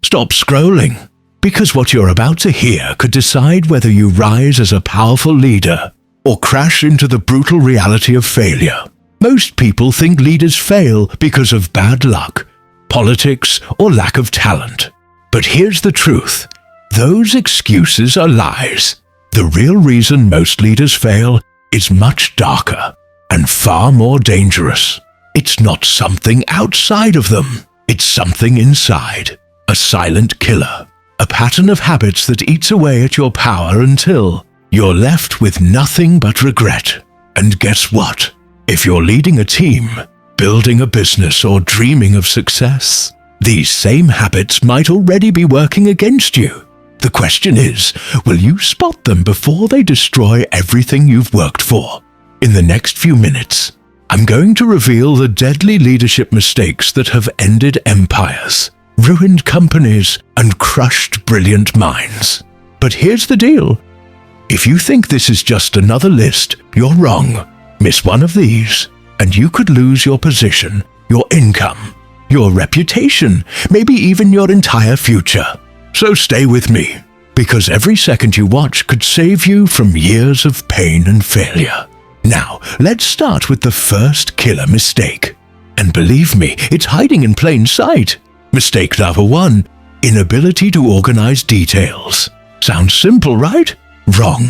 Stop scrolling, because what you're about to hear could decide whether you rise as a powerful leader or crash into the brutal reality of failure. Most people think leaders fail because of bad luck, politics, or lack of talent. But here's the truth. Those excuses are lies. The real reason most leaders fail is much darker and far more dangerous. It's not something outside of them. It's something inside. A silent killer. A pattern of habits that eats away at your power until you're left with nothing but regret. And guess what? If you're leading a team, building a business, or dreaming of success, these same habits might already be working against you. The question is, will you spot them before they destroy everything you've worked for? In the next few minutes, I'm going to reveal the deadly leadership mistakes that have ended empires, ruined companies, and crushed brilliant minds. But here's the deal. If you think this is just another list, you're wrong. Miss one of these, and you could lose your position, your income, your reputation, maybe even your entire future. So stay with me, because every second you watch could save you from years of pain and failure. Now, let's start with the first killer mistake. And believe me, it's hiding in plain sight. Mistake number 1, inability to organize details. Sounds simple, right? Wrong.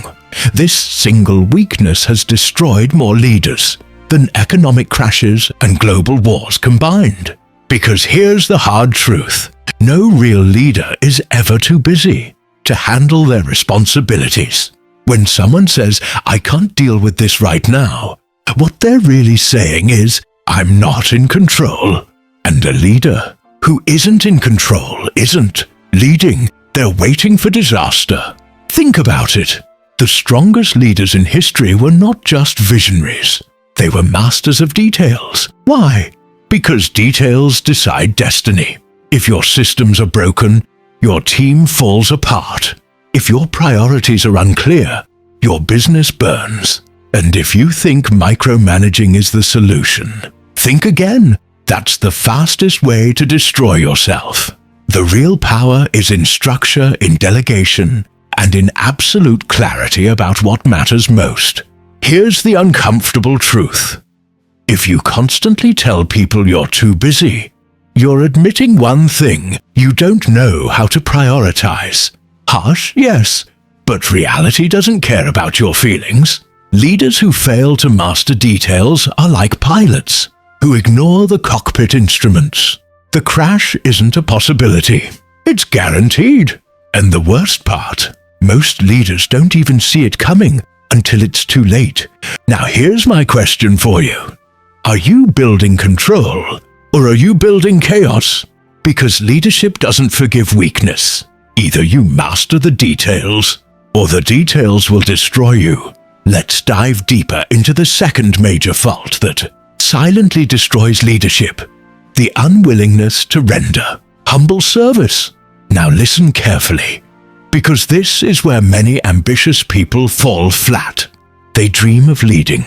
This single weakness has destroyed more leaders than economic crashes and global wars combined. Because here's the hard truth. No real leader is ever too busy to handle their responsibilities. When someone says, "I can't deal with this right now," what they're really saying is, "I'm not in control." And a leader who isn't in control isn't leading. They're waiting for disaster. Think about it. The strongest leaders in history were not just visionaries. They were masters of details. Why? Because details decide destiny. If your systems are broken, your team falls apart. If your priorities are unclear, your business burns. And if you think micromanaging is the solution, think again. That's the fastest way to destroy yourself. The real power is in structure, in delegation, and in absolute clarity about what matters most. Here's the uncomfortable truth. If you constantly tell people you're too busy, you're admitting one thing: you don't know how to prioritize. Harsh, yes, but reality doesn't care about your feelings. Leaders who fail to master details are like pilots who ignore the cockpit instruments. The crash isn't a possibility. It's guaranteed. And the worst part, most leaders don't even see it coming until it's too late. Now here's my question for you. Are you building control, or are you building chaos? Because leadership doesn't forgive weakness. Either you master the details, or the details will destroy you. Let's dive deeper into the second major fault that silently destroys leadership: the unwillingness to render humble service. Now listen carefully, because this is where many ambitious people fall flat. They dream of leading.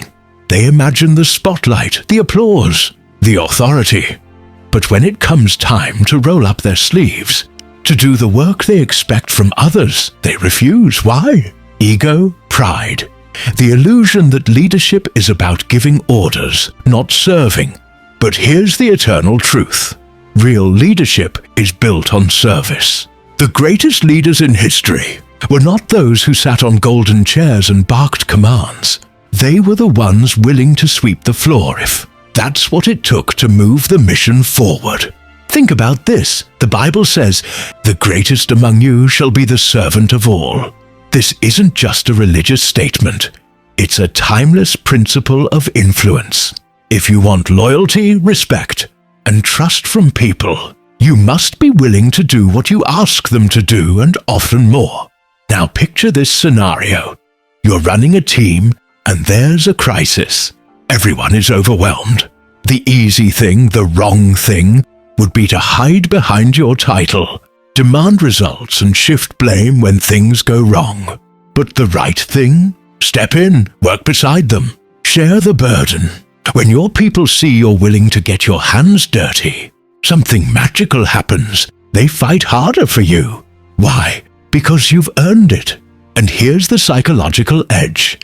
They imagine the spotlight, the applause, the authority. But when it comes time to roll up their sleeves, to do the work they expect from others, they refuse. Why? Ego, pride. The illusion that leadership is about giving orders, not serving. But here's the eternal truth. Real leadership is built on service. The greatest leaders in history were not those who sat on golden chairs and barked commands. They were the ones willing to sweep the floor if that's what it took to move the mission forward. Think about this. The Bible says, "The greatest among you shall be the servant of all." This isn't just a religious statement. It's a timeless principle of influence. If you want loyalty, respect, and trust from people, you must be willing to do what you ask them to do, and often more. Now picture this scenario. You're running a team, and there's a crisis. Everyone is overwhelmed. The easy thing, the wrong thing, would be to hide behind your title, demand results, and shift blame when things go wrong. But the right thing? Step in, work beside them, share the burden. When your people see you're willing to get your hands dirty, something magical happens. They fight harder for you. Why? Because you've earned it. And here's the psychological edge.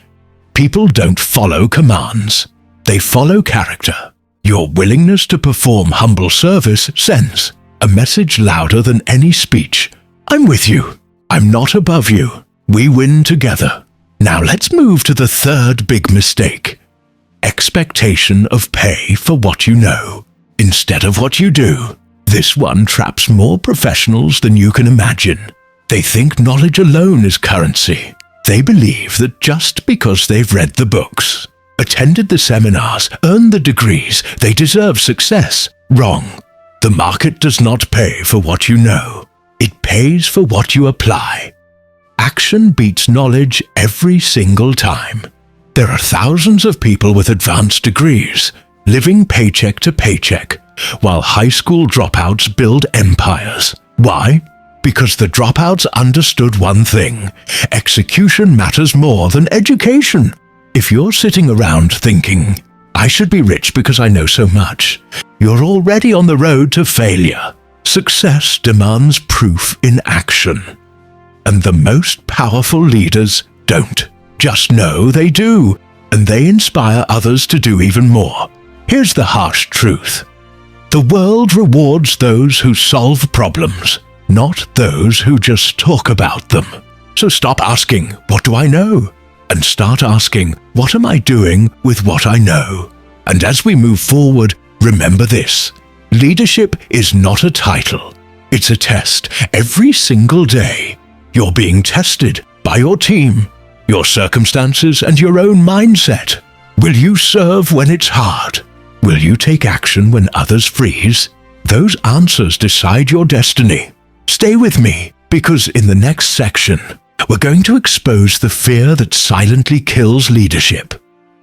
People don't follow commands. They follow character. Your willingness to perform humble service sends a message louder than any speech. I'm with you. I'm not above you. We win together. Now let's move to the third big mistake. Expectation of pay for what you know, instead of what you do. This one traps more professionals than you can imagine. They think knowledge alone is currency. They believe that just because they've read the books, attended the seminars, earned the degrees, they deserve success. Wrong. The market does not pay for what you know. It pays for what you apply. Action beats knowledge every single time. There are thousands of people with advanced degrees, living paycheck to paycheck, while high school dropouts build empires. Why? Because the dropouts understood one thing: execution matters more than education. If you're sitting around thinking, I should be rich because I know so much, you're already on the road to failure. Success demands proof in action. And the most powerful leaders don't. Just know they do, and they inspire others to do even more. Here's the harsh truth. The world rewards those who solve problems, not those who just talk about them. So stop asking, what do I know? And start asking, what am I doing with what I know? And as we move forward, remember this. Leadership is not a title. It's a test every single day. You're being tested by your team, your circumstances, and your own mindset. Will you serve when it's hard? Will you take action when others freeze? Those answers decide your destiny. Stay with me, because in the next section, we're going to expose the fear that silently kills leadership.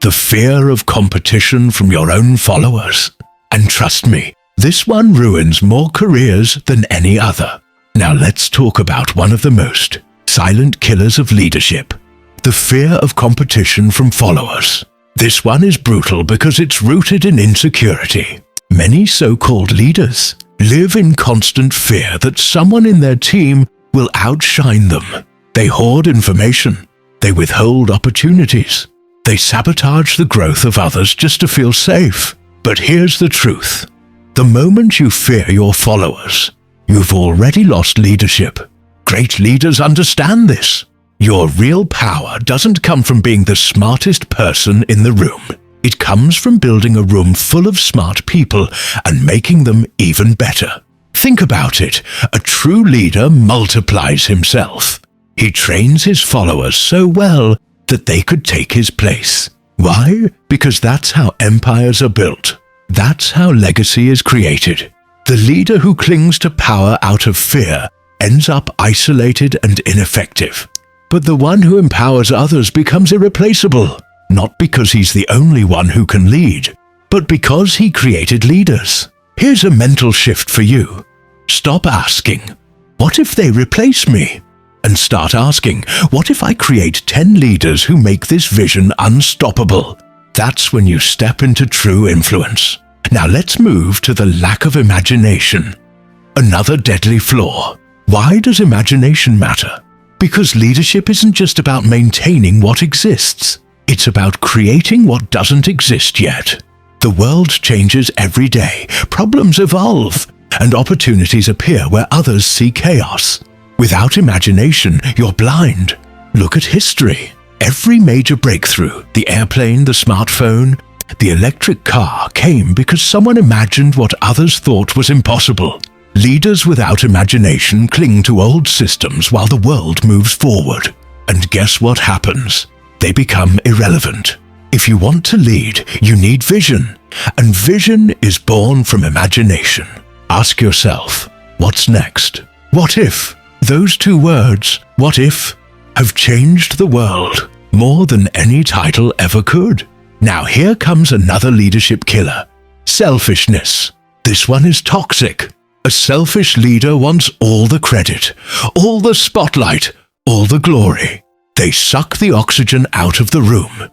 The fear of competition from your own followers. And trust me, this one ruins more careers than any other. Now let's talk about one of the most silent killers of leadership. The fear of competition from followers. This one is brutal because it's rooted in insecurity. Many so-called leaders live in constant fear that someone in their team will outshine them. They hoard information. They withhold opportunities. They sabotage the growth of others just to feel safe. But here's the truth. The moment you fear your followers, you've already lost leadership. Great leaders understand this. Your real power doesn't come from being the smartest person in the room. It comes from building a room full of smart people and making them even better. Think about it. A true leader multiplies himself. He trains his followers so well that they could take his place. Why? Because that's how empires are built. That's how legacy is created. The leader who clings to power out of fear ends up isolated and ineffective. But the one who empowers others becomes irreplaceable, not because he's the only one who can lead, but because he created leaders. Here's a mental shift for you. Stop asking, what if they replace me? And start asking, what if I create 10 leaders who make this vision unstoppable? That's when you step into true influence. Now let's move to the lack of imagination. Another deadly flaw. Why does imagination matter? Because leadership isn't just about maintaining what exists. It's about creating what doesn't exist yet. The world changes every day, problems evolve, and opportunities appear where others see chaos. Without imagination, you're blind. Look at history. Every major breakthrough, the airplane, the smartphone, the electric car, came because someone imagined what others thought was impossible. Leaders without imagination cling to old systems while the world moves forward. And guess what happens? They become irrelevant. If you want to lead, you need vision. And vision is born from imagination. Ask yourself, what's next? What if? Those two words, what if, have changed the world more than any title ever could. Now here comes another leadership killer. Selfishness. This one is toxic. A selfish leader wants all the credit, all the spotlight, all the glory. They suck the oxygen out of the room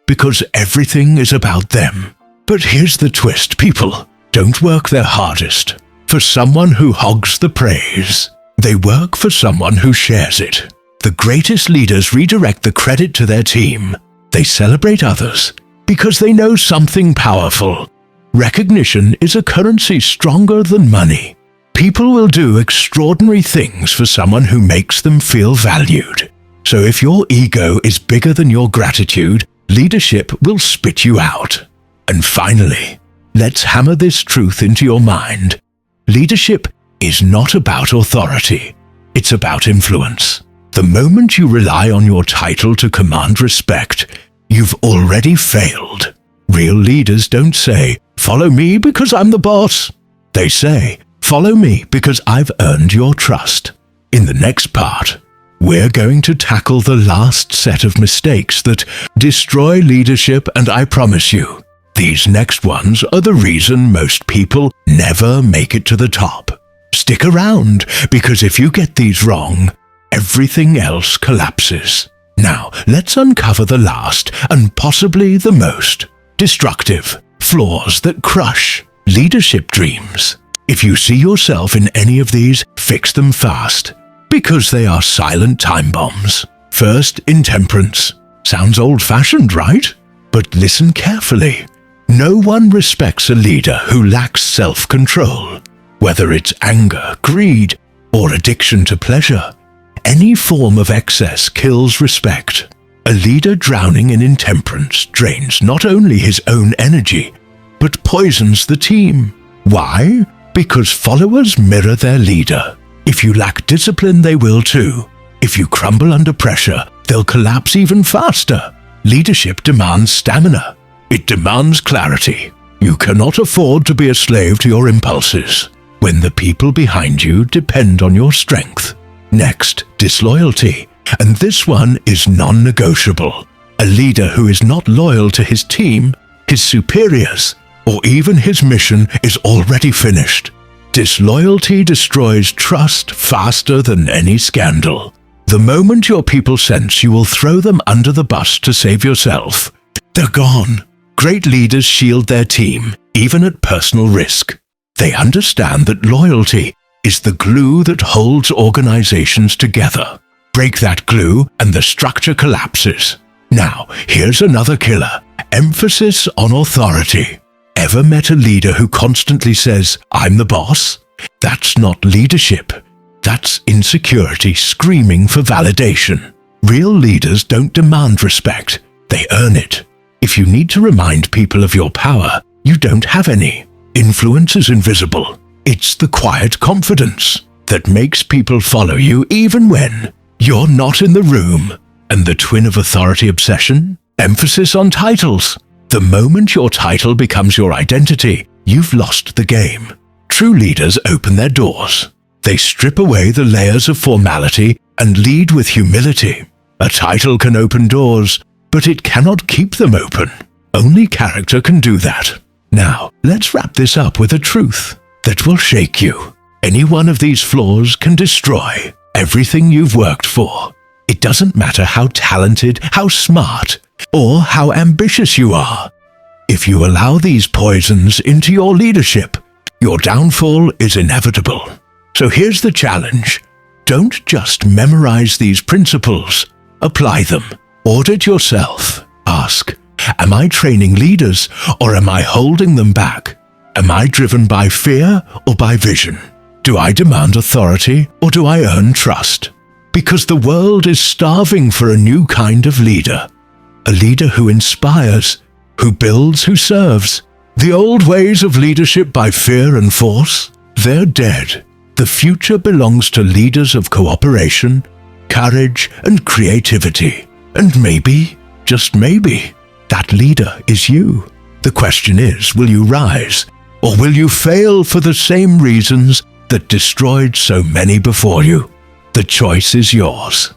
because everything is about them. But here's the twist, people. Don't work their hardest. for someone who hogs the praise. They work for someone who shares it. The greatest leaders redirect the credit to their team. They celebrate others because they know something powerful. Recognition is a currency stronger than money. People will do extraordinary things for someone who makes them feel valued. So if your ego is bigger than your gratitude, leadership will spit you out. And finally, let's hammer this truth into your mind. Leadership is not about authority. It's about influence. The moment you rely on your title to command respect, you've already failed. Real leaders don't say, "Follow me because I'm the boss." They say, "Follow me because I've earned your trust." In the next part, we're going to tackle the last set of mistakes that destroy leadership, and I promise you, these next ones are the reason most people never make it to the top. Stick around, because if you get these wrong, everything else collapses. Now, let's uncover the last, and possibly the most, destructive flaws that crush leadership dreams. If you see yourself in any of these, fix them fast, because they are silent time bombs. First, intemperance. Sounds old-fashioned, right? But listen carefully. No one respects a leader who lacks self-control. Whether it's anger, greed, or addiction to pleasure, any form of excess kills respect. A leader drowning in intemperance drains not only his own energy, but poisons the team. Why? Because followers mirror their leader. If you lack discipline, they will too. If you crumble under pressure, they'll collapse even faster. Leadership demands stamina. It demands clarity. You cannot afford to be a slave to your impulses when the people behind you depend on your strength. Next, disloyalty. And this one is non-negotiable. A leader who is not loyal to his team, his superiors, or even his mission is already finished. Disloyalty destroys trust faster than any scandal. The moment your people sense you will throw them under the bus to save yourself, they're gone. Great leaders shield their team, even at personal risk. They understand that loyalty is the glue that holds organizations together. Break that glue and the structure collapses. Now, here's another killer. Emphasis on authority. Ever met a leader who constantly says, "I'm the boss"? That's not leadership. That's insecurity screaming for validation. Real leaders don't demand respect. They earn it. If you need to remind people of your power, you don't have any. Influence is invisible. It's the quiet confidence that makes people follow you even when you're not in the room. And the twin of authority obsession? Emphasis on titles. The moment your title becomes your identity, you've lost the game. True leaders open their doors. They strip away the layers of formality and lead with humility. A title can open doors, but it cannot keep them open. Only character can do that. Now, let's wrap this up with a truth that will shake you. Any one of these flaws can destroy everything you've worked for. It doesn't matter how talented, how smart, or how ambitious you are. If you allow these poisons into your leadership, your downfall is inevitable. So here's the challenge. Don't just memorize these principles. Apply them. Audit yourself. Ask, am I training leaders or am I holding them back? Am I driven by fear or by vision? Do I demand authority or do I earn trust? Because the world is starving for a new kind of leader. A leader who inspires, who builds, who serves. The old ways of leadership by fear and force, they're dead. The future belongs to leaders of cooperation, courage, and creativity. And maybe, just maybe, that leader is you. The question is, will you rise, or will you fail for the same reasons that destroyed so many before you? The choice is yours.